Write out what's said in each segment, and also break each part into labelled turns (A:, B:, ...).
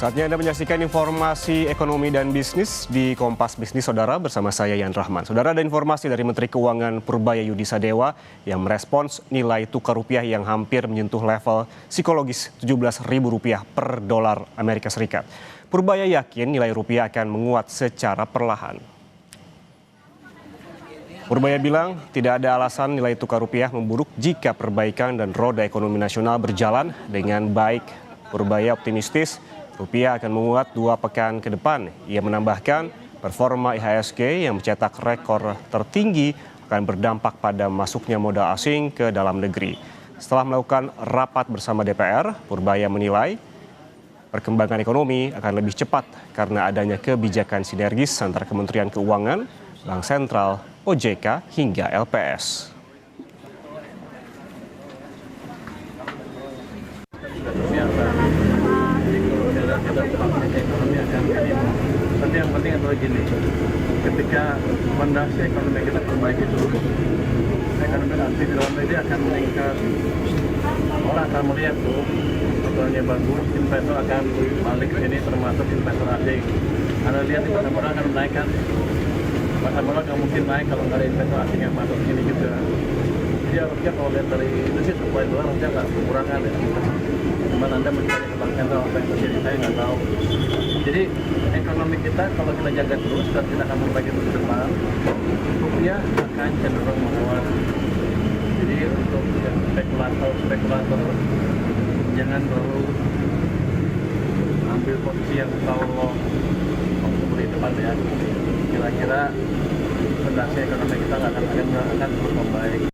A: Saatnya Anda menyaksikan informasi ekonomi dan bisnis di Kompas Bisnis Saudara bersama saya Yan Rahman. Saudara, ada informasi dari Menteri Keuangan Purbaya Yudi Sadewa yang merespons nilai tukar rupiah yang hampir menyentuh level psikologis Rp17.000 per dolar Amerika Serikat. Purbaya yakin nilai rupiah akan menguat secara perlahan. Purbaya bilang tidak ada alasan nilai tukar rupiah memburuk jika perbaikan dan roda ekonomi nasional berjalan dengan baik. Purbaya optimistis rupiah akan menguat 2 pekan ke depan. Ia menambahkan performa IHSG yang mencetak rekor tertinggi akan berdampak pada masuknya modal asing ke dalam negeri. Setelah melakukan rapat bersama DPR, Purbaya menilai perkembangan ekonomi akan lebih cepat karena adanya kebijakan sinergis antara Kementerian Keuangan, Bank Sentral, OJK hingga LPS.
B: Ekonomi akan menimpa. Tapi yang penting adalah gini, ketika fondasi ekonomi kita perbaiki terus, ekonomi aktif dalam negeri akan meningkat. Orang akan melihat tuh, motornya bagus, investor akan balik ke sini, termasuk investor asing. Anda lihat di pasar modal akan menaikkan, pasar modal nggak mungkin naik kalau nggak ada investor asing yang masuk ke sini juga. Jadi harusnya kalau lihat dari itu sih supply dolar harusnya nggak kekurangan ya. Cuman Anda mencari ke Bank Sentral apa yang terjadi, saya nggak tahu. Jadi ekonomi kita kalau kita jaga terus dan kita akan memperbaiki terus ke depan, rupiah akan cenderung menguat. Jadi untuk spekulator jangan terlalu ambil posisi yang kalau beli tepat ya. Kira-kira fondasi ekonomi kita akan terus membaik.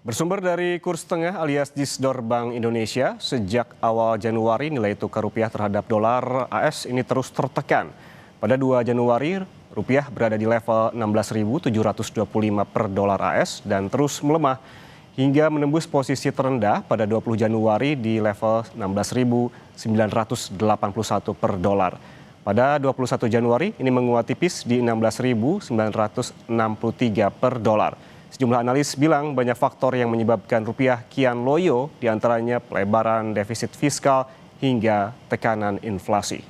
A: Bersumber dari kurs tengah alias Disdor Bank Indonesia, sejak awal Januari nilai tukar rupiah terhadap dolar AS ini terus tertekan. Pada 2 Januari, rupiah berada di level 16.725 per dolar AS dan terus melemah hingga menembus posisi terendah pada 20 Januari di level 16.981 per dolar. Pada 21 Januari ini menguat tipis di 16.963 per dolar. Sejumlah analis bilang banyak faktor yang menyebabkan rupiah kian loyo, diantaranya pelebaran defisit fiskal hingga tekanan inflasi.